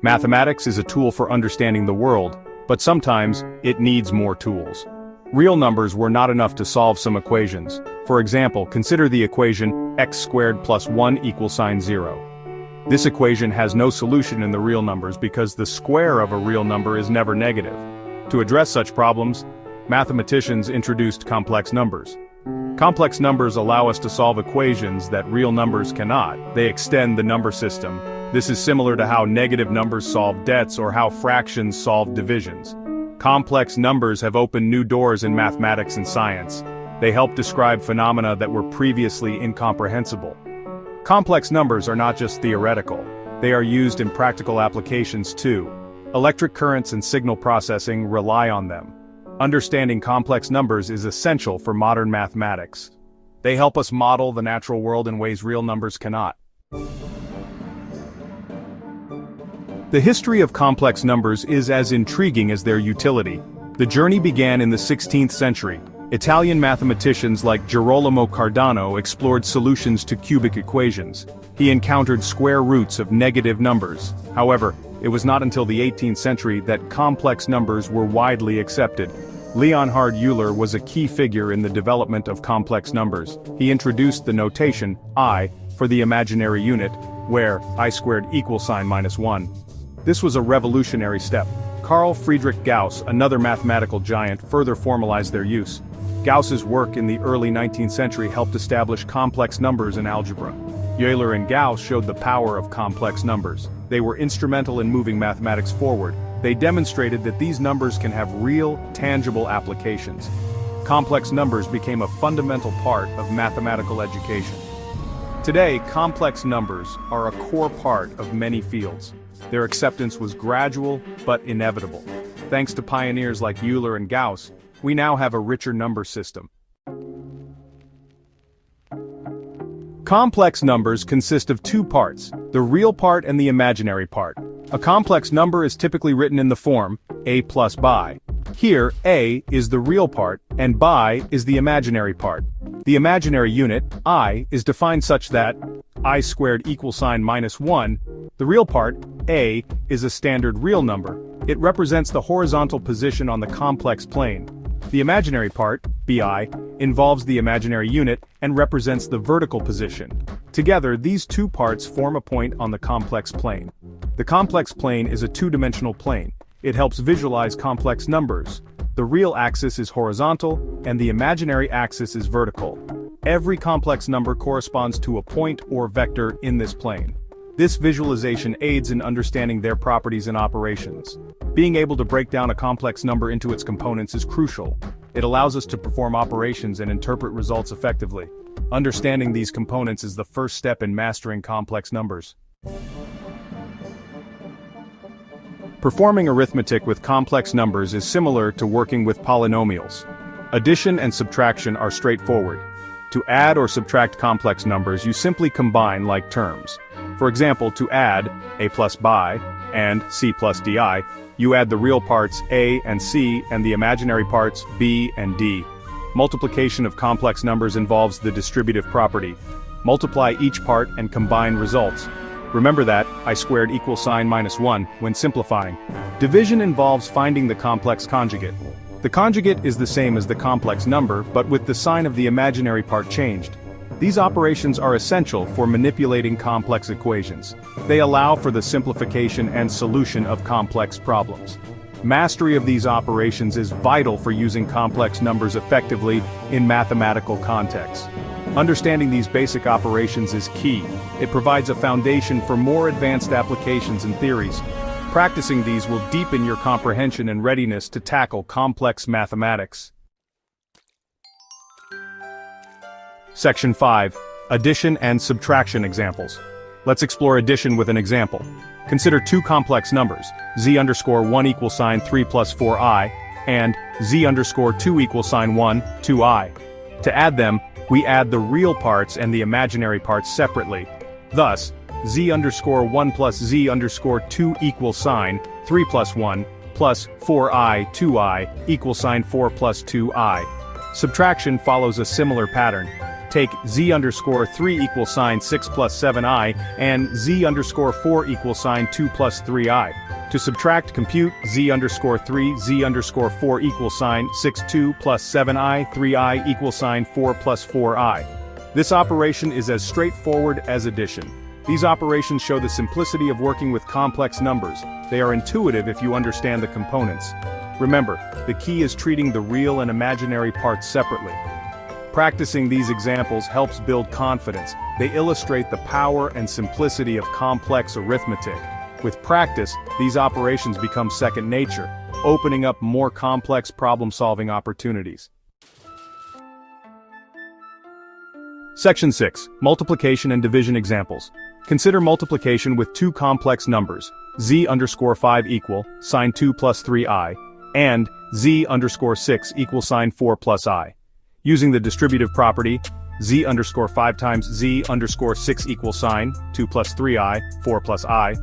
Mathematics is a tool for understanding the world, but sometimes it needs more tools. Real numbers were not enough to solve some equations. For example, consider the equation x squared plus 1 equals 0. This equation has no solution in the real numbers because the square of a real number is never negative. To address such problems, mathematicians introduced complex numbers. Complex numbers allow us to solve equations that real numbers cannot. They extend the number system. This is similar to how negative numbers solve debts or how fractions solve divisions. Complex numbers have opened new doors in mathematics and science. They help describe phenomena that were previously incomprehensible. Complex numbers are not just theoretical. They are used in practical applications too. Electric currents and signal processing rely on them. Understanding complex numbers is essential for modern mathematics. They help us model the natural world in ways real numbers cannot. The history of complex numbers is as intriguing as their utility. The journey began in the 16th century. Italian mathematicians like Girolamo Cardano explored solutions to cubic equations. He encountered square roots of negative numbers. However, it was not until the 18th century that complex numbers were widely accepted. Leonhard Euler was a key figure in the development of complex numbers. He introduced the notation I for the imaginary unit, where I squared equals -1. This was a revolutionary step. Carl Friedrich Gauss, another mathematical giant, further formalized their use. Gauss's work in the early 19th century helped establish complex numbers in algebra. Euler and Gauss showed the power of complex numbers. They were instrumental in moving mathematics forward. They demonstrated that these numbers can have real, tangible applications. Complex numbers became a fundamental part of mathematical education. Today, complex numbers are a core part of many fields. Their acceptance was gradual, but inevitable. Thanks to pioneers like Euler and Gauss, we now have a richer number system. Complex numbers consist of two parts, the real part and the imaginary part. A complex number is typically written in the form a plus bi. Here, a is the real part, and bi is the imaginary part. The imaginary unit, I, is defined such that I squared equals -1. The real part, a, is a standard real number. It represents the horizontal position on the complex plane. The imaginary part, bi, involves the imaginary unit and represents the vertical position. Together, these two parts form a point on the complex plane. The complex plane is a two-dimensional plane. It helps visualize complex numbers. The real axis is horizontal, and the imaginary axis is vertical. Every complex number corresponds to a point or vector in this plane. This visualization aids in understanding their properties and operations. Being able to break down a complex number into its components is crucial. It allows us to perform operations and interpret results effectively. Understanding these components is the first step in mastering complex numbers. Performing arithmetic with complex numbers is similar to working with polynomials. Addition and subtraction are straightforward. To add or subtract complex numbers, you simply combine like terms. For example, to add a plus bi and c plus di, you add the real parts a and c and the imaginary parts b and d. Multiplication of complex numbers involves the distributive property. Multiply each part and combine results. Remember that I squared equals -1 when simplifying. Division involves finding the complex conjugate. The conjugate is the same as the complex number, but with the sign of the imaginary part changed. These operations are essential for manipulating complex equations. They allow for the simplification and solution of complex problems. Mastery of these operations is vital for using complex numbers effectively in mathematical contexts. Understanding these basic operations is key. It provides a foundation for more advanced applications and theories. Practicing these will deepen your comprehension and readiness to tackle complex mathematics. Section 5. Addition and subtraction examples. Let's explore addition with an example. Consider two complex numbers, z_1 equals 3 plus 4i, and z_2 equals 1, 2i. To add them, we add the real parts and the imaginary parts separately. Thus, z_1 plus z_2 equals 3 plus 1 plus 4i 2i equals 4 plus 2i. Subtraction follows a similar pattern. Take z underscore 3 equals sign 6 plus 7i, and z underscore 4 equals sign 2 plus 3i. To subtract, compute z underscore 3, z underscore 4 equals sign 6 2 plus 7i, 3i equals sign 4 plus 4i. This operation is as straightforward as addition. These operations show the simplicity of working with complex numbers. They are intuitive if you understand the components. Remember, the key is treating the real and imaginary parts separately. Practicing these examples helps build confidence. They illustrate the power and simplicity of complex arithmetic. With practice, these operations become second nature, opening up more complex problem-solving opportunities. Section 6. Multiplication and division examples. Consider multiplication with two complex numbers, z underscore 5 equal, sign 2 plus 3i, and z underscore 6 equals sign 4 plus i. Using the distributive property, z underscore 5 times z underscore 6 equals sign 2 plus 3i, 4 plus i.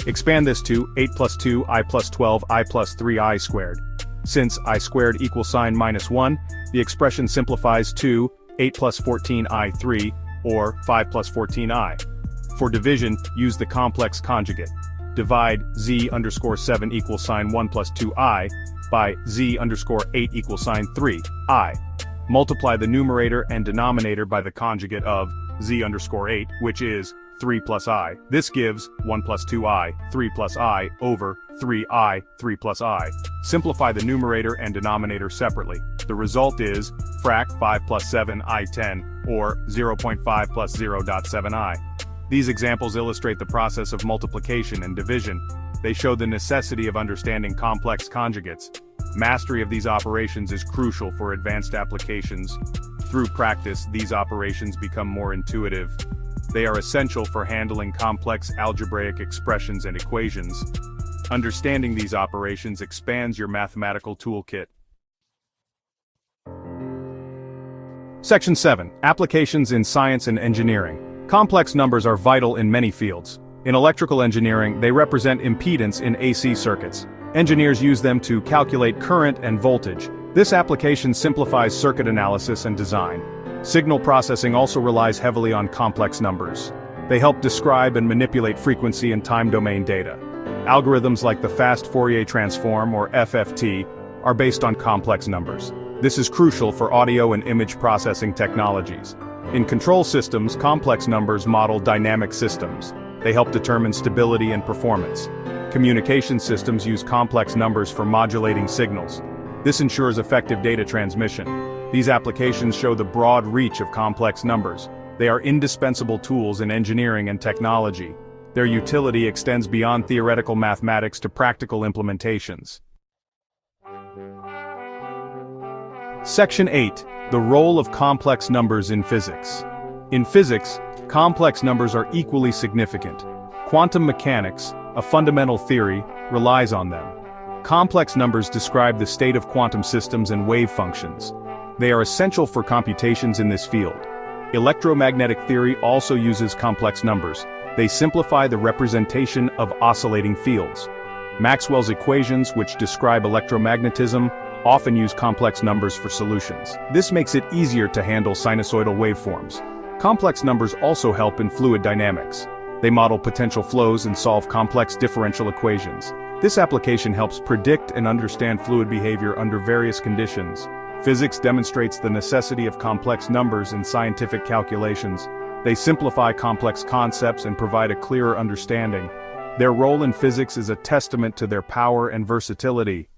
Expand this to 8 plus 2 I plus 12 I plus 3i squared. Since I squared equals sign minus 1, the expression simplifies to 8 plus 14i 3, or 5 plus 14i. For division, use the complex conjugate. Divide z underscore 7 equals sign 1 plus 2i by z underscore 8 equals sign 3i. Multiply the numerator and denominator by the conjugate of z underscore 8, which is 3 plus i. This gives 1 plus 2i, 3 plus i, over 3i, 3 plus i. Simplify the numerator and denominator separately. The result is frac 5 plus 7 i 10, or 0.5 plus 0.7i. These examples illustrate the process of multiplication and division. They show the necessity of understanding complex conjugates. Mastery of these operations is crucial for advanced applications. Through practice, these operations become more intuitive. They are essential for handling complex algebraic expressions and equations. Understanding these operations expands your mathematical toolkit. Section 7. Applications in science and engineering. Complex numbers are vital in many fields. In electrical engineering, they represent impedance in AC circuits. Engineers use them to calculate current and voltage. This application simplifies circuit analysis and design. Signal processing also relies heavily on complex numbers. They help describe and manipulate frequency and time domain data. Algorithms like the fast Fourier transform, or FFT, are based on complex numbers. This is crucial for audio and image processing technologies. In control systems, complex numbers model dynamic systems. They help determine stability and performance. Communication systems use complex numbers for modulating signals. This ensures effective data transmission. These applications show the broad reach of complex numbers. They are indispensable tools in engineering and technology. Their utility extends beyond theoretical mathematics to practical implementations. Section 8. The role of complex numbers in physics. In physics, complex numbers are equally significant. Quantum mechanics, a fundamental theory, relies on them. Complex numbers describe the state of quantum systems and wave functions. They are essential for computations in this field. Electromagnetic theory also uses complex numbers. They simplify the representation of oscillating fields. Maxwell's equations, which describe electromagnetism, often use complex numbers for solutions. This makes it easier to handle sinusoidal waveforms. Complex numbers also help in fluid dynamics. They model potential flows and solve complex differential equations. This application helps predict and understand fluid behavior under various conditions. Physics demonstrates the necessity of complex numbers in scientific calculations. They simplify complex concepts and provide a clearer understanding. Their role in physics is a testament to their power and versatility.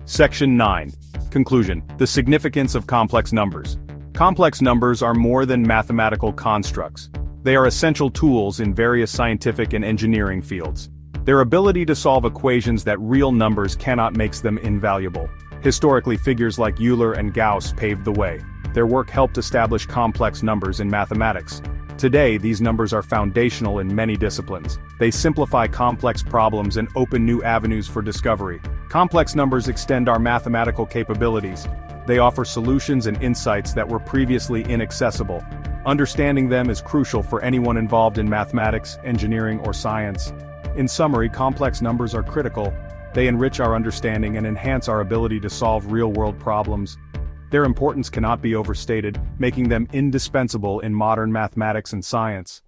Section 9. Conclusion. The significance of complex numbers. Complex numbers are more than mathematical constructs. They are essential tools in various scientific and engineering fields. Their ability to solve equations that real numbers cannot makes them invaluable. Historically, figures like Euler and Gauss paved the way. Their work helped establish complex numbers in mathematics. Today, these numbers are foundational in many disciplines. They simplify complex problems and open new avenues for discovery. Complex numbers extend our mathematical capabilities. They offer solutions and insights that were previously inaccessible. Understanding them is crucial for anyone involved in mathematics, engineering, or science. In summary, complex numbers are critical. They enrich our understanding and enhance our ability to solve real-world problems. Their importance cannot be overstated, making them indispensable in modern mathematics and science.